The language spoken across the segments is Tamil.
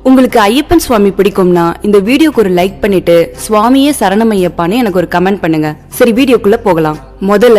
உங்களுக்கு ஐயப்பன் சுவாமி பிடிக்கும்னா இந்த வீடியோக்கு ஒரு லைக் பண்ணிட்டு சுவாமியே சரணமையப்பான்னு எனக்கு ஒரு கமெண்ட் பண்ணுங்க. சரி, வீடியோக்குள்ள போகலாம். முதல்ல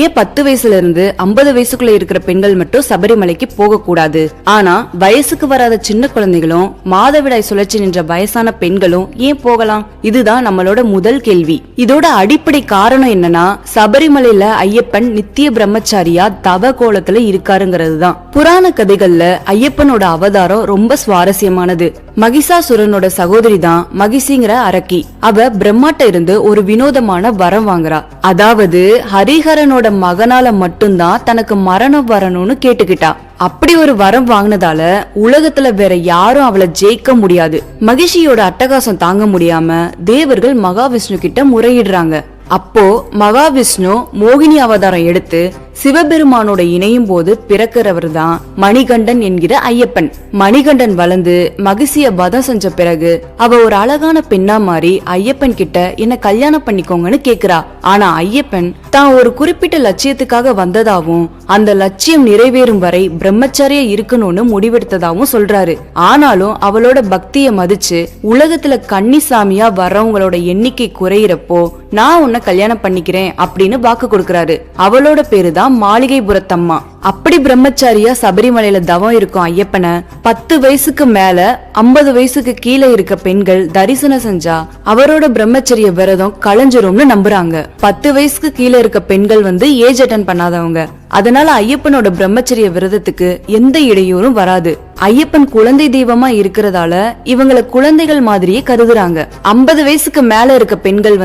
ஏன் 10 வயசுல இருந்து 50 வயசுக்குள்ள இருக்கிற பெண்கள் மட்டும் சபரிமலைக்கு போக கூடாது, ஆனா வயசுக்கு வராத சின்ன குழந்தைகளும் மாதவிடாய் சுழற்சி நின்ற வயசான பெண்களும் ஏன் போகலாம்? இதுதான் நம்மளோட முதல் கேள்வி. இதோட அடிப்படை காரணம் என்னன்னா, சபரிமலையில ஐயப்பன் நித்திய பிரம்மச்சாரியா தவ கோலத்துல இருக்காருங்கிறது தான். புராண கதைகள்ல ஐயப்பனோட அவதாரம் ரொம்ப சுவாரஸ்யமானது. மகிஷாசுரனோட சகோதரி தான் மகிஷிங்கிற அரக்கி. அவ பிரம்மாட்ட இருந்து ஒரு வினோதமான வரம் வாங்குறா. அதாவது ஹரிஹரனோட மகனால மட்டும்தான் தனக்கு மரணம் வரணும்னு கேட்டுக்கிட்டா. அப்படி ஒரு வரம் வாங்கினதால உலகத்துல வேற யாரும் அவளை ஜெயிக்க முடியாது. மகிஷியோட அட்டகாசம் தாங்க முடியாம தேவர்கள் மகாவிஷ்ணு கிட்ட முறையிடுறாங்க. அப்போ மகாவிஷ்ணு மோகினி அவதாரம் எடுத்து சிவபெருமானோட இணையும் போது பிறக்கிறவர் தான் மணிகண்டன் என்கிற ஐயப்பன். மணிகண்டன் வளர்ந்து மகிழ்ச்சிய வதம் செஞ்ச பிறகு அவ ஒரு அழகான பெண்ணா மாறி ஐயப்பன் கிட்ட என்ன கல்யாணம் பண்ணிக்கோங்கன்னு கேக்குறா. ஆனா ஐயப்பன் தான் ஒரு குறிப்பிட்ட லட்சியத்துக்காக வந்ததாவும் அந்த லட்சியம் நிறைவேறும் வரை பிரம்மச்சாரியா இருக்கணும்னு முடிவெடுத்ததாவும் சொல்றாரு. ஆனாலும் அவளோட பக்திய மதிச்சு உலகத்துல கன்னிசாமியா வர்றவங்களோட எண்ணிக்கை குறையிறப்போ நான் உன்னை கல்யாணம் பண்ணிக்கிறேன் அப்படின்னு வாக்கு கொடுக்கறாரு. அவளோட பேரு தான் மாளிகைபுரத்தம்மா. அப்படி பிரம்மச்சாரியா சபரிமலையில தவம் இருக்கும் ஐயப்பனை 10 வயசுக்கு மேல 50 வயசுக்கு கீழே இருக்க பெண்கள் தரிசனம் செஞ்சா அவரோட பிரம்மச்சரிய விரதம் களைஞ்சிரும்னு நம்புறாங்க. 10 வயசுக்கு கீழே இருக்க பெண்கள் ஏஜ் அட்டன் பண்ணாதவங்க. அதனால ஐயப்பனோட பிரம்மச்சரிய விரதத்துக்கு எந்த இடையூறும் வராது. ஐயப்பன் குழந்தை தெய்வமா இருக்கிறதால இவங்களை குழந்தைகள் மாதிரியே கருதுறாங்க. 50 வயசுக்கு மேல இருக்க பெண்கள்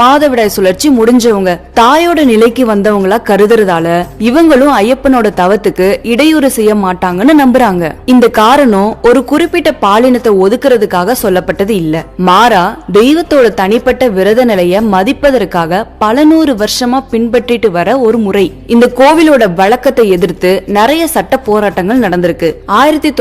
மாதவிடாய் சுழற்சி முடிஞ்சவங்க, தாயோட நிலைக்கு வந்தவங்களா கருதுறதால இவங்களும் ஐயப்பனோட தவத்துக்கு இடையூறு செய்ய மாட்டாங்கன்னு நம்புறாங்க. இந்த காரணம் ஒரு குறிப்பிட்ட பாலினத்தை ஒதுக்குறதுக்காக சொல்லப்பட்டது இல்ல. மாறா தெய்வத்தோட தனிப்பட்ட விரத நிலைய மதிப்பதற்காக பல 100 வருஷமா பின்பற்றிட்டு வர ஒரு முறை. இந்த கோவிலோட வழக்கத்தை எதிர்த்து நிறைய சட்ட போராட்டங்கள் நடந்திருக்கு.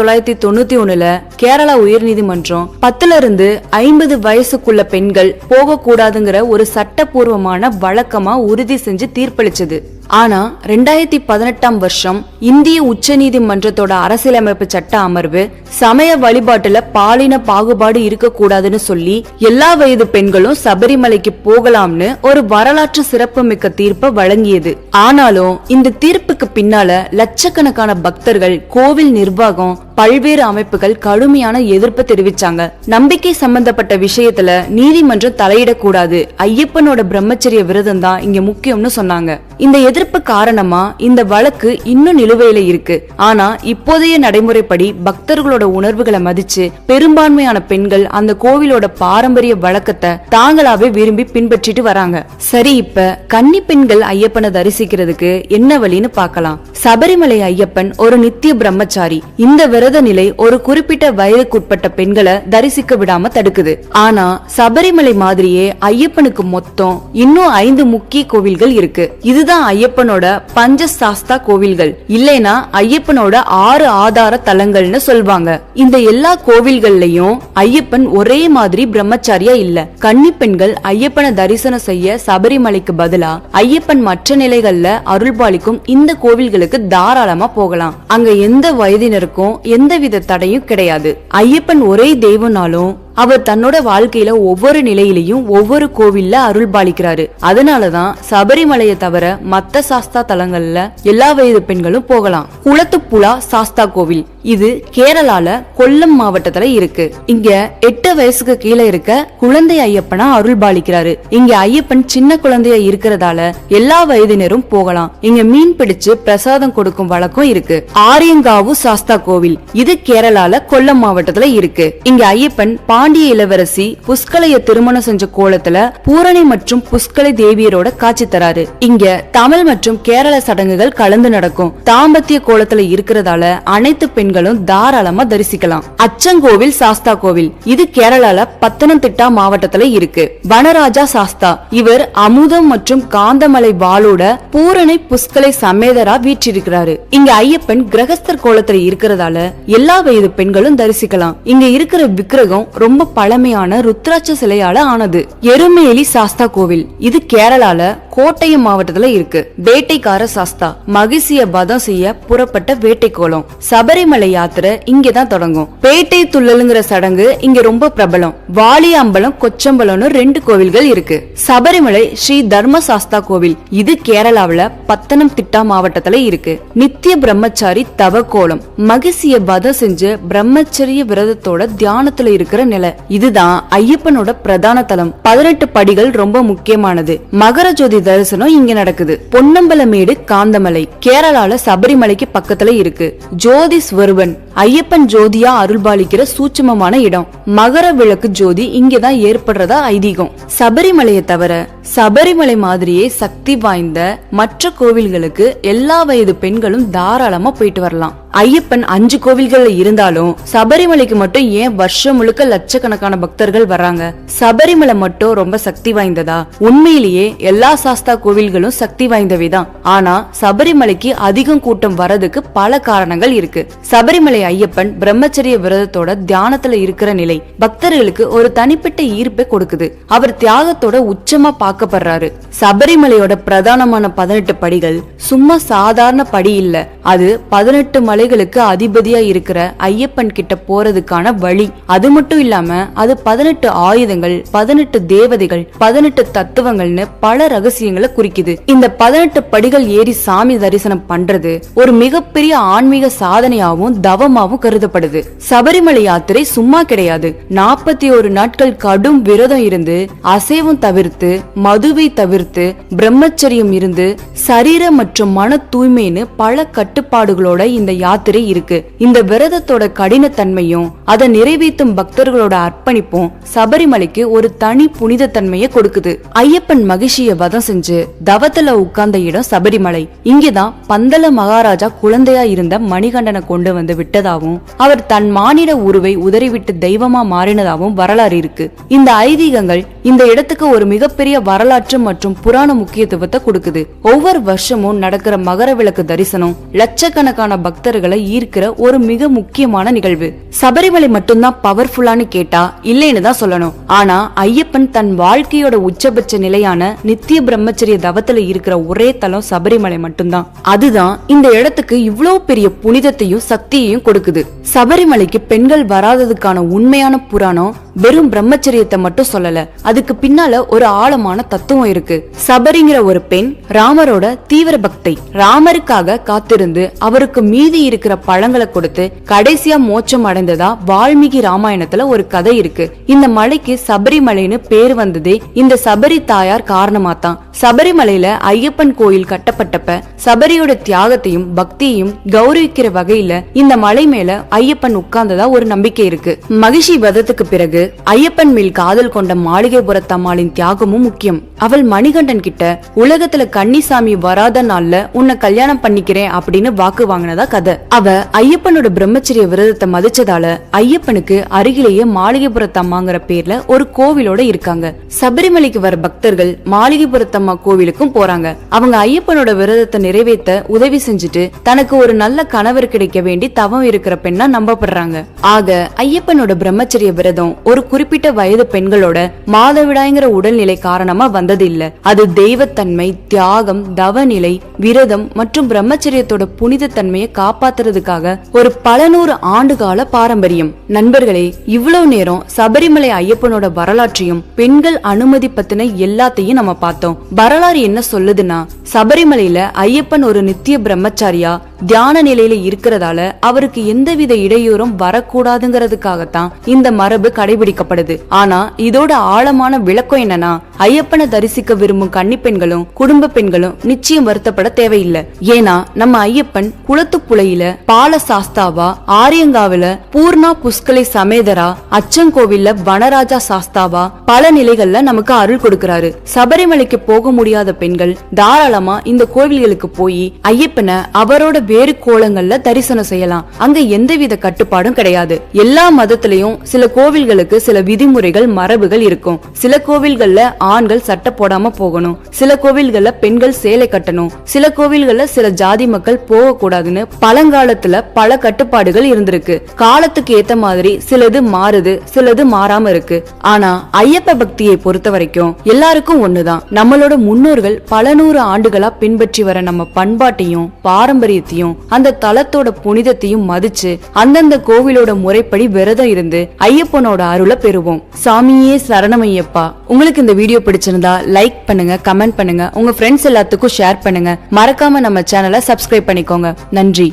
1991 கேரளா உயர்நீதிமன்றம் 10ல இருந்து 50 வயசுக்குள்ள பெண்கள் போக கூடாதுங்கிற ஒரு சட்டப்பூர்வமான வழக்கமா உறுதி செஞ்சு தீர்ப்பளிச்சது. ஆனா 2018 வருஷம் இந்திய உச்ச நீதிமன்றத்தோட அரசியலமைப்பு சட்ட அமர்வு சமய வழிபாட்டுல பாலின பாகுபாடு இருக்க கூடாதுன்னு சொல்லி எல்லா வயது பெண்களும் சபரிமலைக்கு போகலாம்னு ஒரு வரலாற்று சிறப்பு மிக்க தீர்ப்பை வழங்கியது. ஆனாலும் இந்த தீர்ப்புக்கு பின்னால லட்சக்கணக்கான பக்தர்கள், கோவில் நிர்வாகம், பல்வேறு அமைப்புகள் கடுமையான எதிர்ப்பு தெரிவிச்சாங்க. நம்பிக்கை சம்பந்தப்பட்ட விஷயத்துல நீதிமன்றம் தலையிடக்கூடாது, ஐயப்பனோட பிரம்மச்சரிய விரதம் தான் இங்க முக்கியம்னு சொன்னாங்க. இந்த எதிர்ப்பு காரணமா இந்த வழக்கு இன்னும் நிலுவையில இருக்கு. ஆனா இப்போதைய நடைமுறைப்படி பக்தர்களோட உணர்வுகளை மதிச்சு பெரும்பான்மையான பெண்கள் அந்த கோவிலோட பாரம்பரிய வழக்கத்தை தாங்களாவே விரும்பி பின்பற்றிட்டு வராங்க. சரி, இப்ப கன்னி பெண்கள் ஐயப்பனை தரிசிக்கிறதுக்கு என்ன வழின்னு பார்க்கலாம். சபரிமலை ஐயப்பன் ஒரு நித்திய பிரம்மச்சாரி. இந்த விரத நிலை ஒரு குறிப்பிட்ட வயதுக்குட்பட்ட பெண்களை தரிசிக்க விடாம தடுக்குது. ஆனா சபரிமலை மாதிரியே ஐயப்பனுக்கு மொத்தம் இன்னும் 5 முக்கிய கோவில்கள் இருக்கு. இதுதான் ஐயப்பனோட பஞ்சசாஸ்தா கோவில்கள், இல்லைனா ஐயப்பனோட 6 ஆதார தலங்கள்னு சொல்வாங்க. இந்த எல்லா கோவில்கள்லயும் ஐயப்பன் ஒரே மாதிரி பிரம்மச்சாரியா இல்ல. கன்னி பெண்கள் ஐயப்பனை தரிசனம் செய்ய சபரிமலைக்கு பதிலா ஐயப்பன் மற்ற நிலைகள்ல அருள்பாலிக்கும் இந்த கோவில்களுக்கு தாராளமா போகலாம். அங்க எந்த வயதினருக்கும் எந்தவித தடையும் கிடையாது. ஐயப்பன் ஒரே தெய்வம்னாலும் அவர் தன்னோட வாழ்க்கையில ஒவ்வொரு நிலையிலையும் ஒவ்வொரு கோவில்ல அருள் பாலிக்கிறாரு. அதனாலதான் சபரிமலையை தவிர மத்த சாஸ்தா தலங்கள்ல எல்லா வயது பெண்களும் போகலாம். குளத்துப்புழா சாஸ்தா கோவில் இது கேரளால கொல்லம் மாவட்டத்துல இருக்கு. இங்க 8 வயசுக்கு கீழே இருக்க குழந்தை ஐயப்பனா அருள் பாலிக்கிறாரு. இங்க ஐயப்பன் சின்ன குழந்தையா இருக்கிறதால எல்லா வயதினரும் போகலாம். இங்க மீன் பிடிச்சு பிரசாதம் கொடுக்கும் வழக்கம் இருக்கு. ஆரியங்காவு சாஸ்தா கோவில் இது கேரளால கொல்லம் மாவட்டத்துல இருக்கு. இங்க ஐயப்பன் பாண்டிய இளவரசி புஷ்கலைய திருமணம் செஞ்ச கோலத்துல பூரணி மற்றும் புஷ்கலை தேவியரோட காட்சி தராரு. இங்க தமிழ் மற்றும் கேரள சடங்குகள் கலந்து நடக்கும். தாம்பத்திய கோலத்துல இருக்கிறதால அனைத்து பெண்களும் தாராளமா தரிசிக்கலாம். அச்சங்கோவில் சாஸ்தா கோவில் இது கேரளால பத்தனந்திட்டா மாவட்டத்துல இருக்கு. வனராஜா சாஸ்தா இவர் அமுதம் மற்றும் காந்தமலை வாளோட பூரணை புஷ்கலை சமேதரா வீற்றிருக்கிறாரு. இங்க ஐயப்பன் கிரகஸ்தர் கோலத்துல இருக்கிறதால எல்லா வயது பெண்களும் தரிசிக்கலாம். இங்க இருக்கிற விக்கிரகம் ரொம்ப பழமையான ருத்ராட்ச சிலையால ஆனது. எருமேலி சாஸ்தா கோவில் இது கேரளால கோட்டயம் மாவட்டத்துல இருக்கு. வேட்டைக்கார சாஸ்தா மகிழ்ச்சிய வதம் செய்ய புறப்பட்ட வேட்டைக்கோலம். சபரிமலை யாத்திரை இங்கதான் தொடங்கும். பேட்டை துள்ளலுங்கிற சடங்கு இங்க ரொம்ப பிரபலம். வாலியம்பலம் கொச்சம்பலம்னு 2 கோவில்கள் இருக்கு. சபரிமலை ஸ்ரீ தர்ம சாஸ்தா கோவில் இது கேரளாவுல பத்தனம்திட்டா மாவட்டத்துல இருக்கு. நித்திய பிரம்மச்சாரி தவ கோலம் மகிழ்ச்சிய வதம் செஞ்சு பிரம்மச்சரிய விரதத்தோட தியானத்துல இருக்கிற நிலை. இதுதான் ஐயப்பனோட பிரதான தலம். 18 படிகள் ரொம்ப முக்கியமானது. மகர ஜோதி தரிசனம் இங்க நடக்குது. பொன்னம்பலமேடு காந்தமலை கேரளால சபரிமலைக்கு பக்கத்துல இருக்கு. ஜோதி ஸ்வரூபன் ஐயப்பன் ஜோதியா அருள்பாலிக்கிற சூட்சுமமான இடம். மகர விளக்கு ஜோதி இங்கதான் ஏற்படுறதா ஐதீகம். சபரிமலையை தவிர சபரிமலை மாதிரியே சக்தி வாய்ந்த மற்ற கோவில்களுக்கு எல்லா வயது பெண்களும் தாராளமா போயிட்டு வரலாம். ஐயப்பன் 5 கோவில்கள் இருந்தாலும் சபரிமலைக்கு மட்டும் ஏன் வருஷம் முழுக்க லட்சக்கணக்கான பக்தர்கள் வர்றாங்க? சபரிமலை மட்டும் ரொம்ப சக்தி வாய்ந்ததா? உண்மையிலேயே எல்லா சாஸ்தா கோவில்களும் சக்தி வாய்ந்தவைதான். ஆனா சபரிமலைக்கு அதிகம் கூட்டம் வரதுக்கு பல காரணங்கள் இருக்கு. சபரிமலை ஐயப்பன் பிரம்மச்சரிய விரதத்தோட தியானத்துல இருக்கிற நிலை பக்தர்களுக்கு ஒரு தனிப்பட்ட ஈர்ப்பை கொடுக்குது. அவர் தியாகத்தோட உச்சமா பார்க்கப்படுறாரு. சபரிமலையோட பிரதானமான 18 படிகள் சும்மா சாதாரண படி இல்ல. அது 18 மலைகளுக்கு அதிபதியா இருக்கிற ஐயப்பன் கிட்ட போறதுக்கான வழி. அது மட்டும் இல்லாம அது 18 ஆயுதங்கள், 18 தேவதைகள், 18 தத்துவங்கள்னு பல ரகசியங்களை குறிக்குது. இந்த 18 படிகள் ஏறி சாமி தரிசனம் பண்றது ஒரு மிகப்பெரிய ஆன்மீக சாதனையாவும் தவமாவும் கருதப்படுது. சபரிமலை யாத்திரை சும்மா கிடையாது. 41 நாட்கள் கடும் விரதம் இருந்து, அசைவம் தவிர்த்து, மதுவை தவிர்த்து, பிரம்மச்சரியம் இருந்து, சரீர மற்றும் மன தூய்மைன்னு பல கட்டுப்பாடுகளோட இந்த யாத்திரை இருக்கு. இந்த விரதத்தோட கடினத்தன்மையும் அதை நிறைவேற்றும் பக்தர்களோட அர்ப்பணிப்பும் சபரிமலைக்கு ஒரு தனி புனித தன்மையை கொடுக்குது. ஐயப்பன் மகிழ்ச்சிய வதம் செஞ்சு தவத்துல உட்கார்ந்த இடம் சபரிமலை. இங்கதான் பந்தல மகாராஜா குழந்தையா இருந்த மணிகண்டனை கொண்டு வந்து விட்டதாகவும் அவர் தன் மானிட உருவை உதறிவிட்டு தெய்வமா மாறினதாகவும் வரலாறு இருக்கு. இந்த ஐதீகங்கள் இந்த இடத்துக்கு ஒரு மிகப்பெரிய வரலாற்று மற்றும் புராண முக்கியத்துவத்தை கொடுக்குது. ஒவ்வொரு வருஷமும் நடக்கிற மகர விளக்கு தரிசனம் லட்சக்கணக்கான பக்தர்களை ஈர்க்கிற ஒரு மிக முக்கியமான நிகழ்வு. சபரிமலை மட்டும்தான் பவர்ஃபுல்லான்னு கேட்டா இல்லைன்னு தான் சொல்லணும். ஆனா ஐயப்பன் தன் வாழ்க்கையோட உச்சபட்ச நிலையான நித்திய பிரம்மச்சரிய தவத்துல இருக்கிற ஒரே தலம் சபரிமலை மட்டும்தான். அதுதான் இந்த இடத்துக்கு இவ்வளவு பெரிய புனிதத்தையும் சக்தியையும் கொடுக்குது. சபரிமலைக்கு பெண்கள் வராததுக்கான உண்மையான புராணம் வெறும் பிரம்மச்சரியத்தை மட்டும் சொல்லல. அதுக்கு பின்னால ஒரு ஆழமான தத்துவம் இருக்கு. சபரிங்கிற ஒரு பெண் ராமரோட தீவிர பக்தை. ராமருக்காக காத்திருந்து அவருக்கு மீதி இருக்கிற பழங்களை கொடுத்து கடைசியா மோட்சம் அடைந்ததா வால்மீகி ராமாயணத்துல ஒரு கதை இருக்கு. இந்த மலைக்கு சபரிமலைன்னு பேர் வந்ததே இந்த சபரி தாயார் காரணமாத்தான். சபரிமலையில ஐயப்பன் கோயில் கட்டப்பட்டப்ப சபரியோட தியாகத்தையும் பக்தியையும் கௌரவிக்கிற வகையில இந்த மலை மேல ஐயப்பன் உட்கார்ந்ததா ஒரு நம்பிக்கை இருக்கு. மகிஷி வதத்துக்கு பிறகு ஐயப்பன் மேல் காதல் கொண்ட மாளிகைபுரத்தம்மாளின் தியாகமும் முக்கியம். அவள் மணிகண்டன் கிட்ட உலகத்துல கன்னிசாமி வராத நாள்ல உன்னை கல்யாணம் பண்ணிக்கிறேன் அப்படின்னு வாக்கு வாங்கினதா கதை. அவ ஐயப்பனோட பிரம்மச்சரிய விரதத்தை மதிச்சதால ஐயப்பனுக்கு அருகிலேயே மாளிகைபுரத்தம்மாங்கிற பேர்ல ஒரு கோவிலோட இருக்காங்க. சபரிமலைக்கு வர பக்தர்கள் மாளிகைபுரத்தம்மா கோவிலுக்கும் போறாங்க. அவங்க ஐயப்பனோட விரதத்தை நிறைவேற்ற உதவி செஞ்சுட்டு தனக்கு ஒரு நல்ல கணவர் கிடைக்க வேண்டி தவம் இருக்கிற பெண்ணா நம்பப்படுறாங்க. ஆக ஐயப்பனோட பிரம்மச்சரிய விரதம் ஒரு குறிப்பிட்ட வயது பெண்களோட மாதவிடாய்ங்கிற உடல்நிலை காரணமா வந்தது இல்ல. அது தெய்வத்தன்மை, தியாகம், தவநிலை, விரதம் மற்றும் பிரம்மச்சரியத்தோட புனித தன்மையை காப்பாத்துறதுக்காக ஒரு பல நூறு ஆண்டுகால பாரம்பரியம். நண்பர்களே, இவ்வளவு நேரம் சபரிமலை ஐயப்பனோட வரலாற்றையும் பெண்கள் அனுமதி பத்தின எல்லாத்தையும் நம்ம பார்த்தோம். வரலாறு என்ன சொல்லுதுன்னா, சபரிமலையில ஐயப்பன் ஒரு நித்திய பிரம்மச்சாரியா தியான நிலையில இருக்கிறதால அவருக்கு எந்தவித இடையூறும் வரக்கூடாதுங்கிறதுக்காகத்தான் இந்த மரபு கடைபிடிக்கப்படுது. ஆனா இதோட ஆழமான விளக்கம் என்னன்னா, ஐயப்பனை தரிசிக்க விரும்பும் கன்னி பெண்களும் குடும்ப பெண்களும் நிச்சயம் வருத்தப்பட தேவையில்லை. ஏன்னா நம்ம ஐயப்பன் குளத்துப்புழையில பால சாஸ்தாவா, ஆரியங்காவில பூர்ணா புஷ்கலை சமேதரா, அச்சங்கோவில்ல வனராஜா சாஸ்தாவா பல நிலைகள்ல நமக்கு அருள் கொடுக்கிறாரு. சபரிமலைக்கு போக முடியாத பெண்கள் தாராளமா தாராளமா இந்த கோவில்களுக்கு போய் ஐயப்பனை அவரோட வேறு கோலங்கள்ல தரிசனம் செய்யலாம். அங்க எந்தவித கட்டுப்பாடும் கிடையாது. எல்லா மதத்திலையும் சில கோவில்களுக்கு சில விதிமுறைகள் மரபுகள் இருக்கும். சில கோவில்கள்ல ஆண்கள் சட்டை போடாம போகணும், சில கோவில்கள்ல பெண்கள் சேலை கட்டணும், சில கோவில்கள்ல சில ஜாதி மக்கள் போக கூடாதுன்னு பழங்காலத்துல பல கட்டுப்பாடுகள் இருந்திருக்கு. காலத்துக்கு ஏத்த மாதிரி சிலது மாறுது, சிலது மாறாம இருக்கு. ஆனா ஐயப்ப பக்தியை பொறுத்த வரைக்கும் எல்லாருக்கும் ஒண்ணுதான். நம்மளோட முன்னோர்கள் பல நூறு ஆண்டுகளா பின்பற்றி வர நம்ம பண்பாட்டையும் பாரம்பரியத்தையும் அந்த தலத்தோட புனிதத்தையும் மதிச்சு அந்தந்த கோவிலோட முறைப்படி விரதம் இருந்து ஐயப்பனோட அருளை பெறுவோம். சாமியே சரணமையப்பா. உங்களுக்கு இந்த வீடியோ பிடிச்சிருந்தா லைக் பண்ணுங்க, கமெண்ட் பண்ணுங்க, உங்க ஃப்ரெண்ட்ஸ் எல்லாத்துக்கும் ஷேர் பண்ணுங்க. மறக்காம நம்ம சேனலை சப்ஸ்கிரைப் பண்ணிக்கோங்க. நன்றி.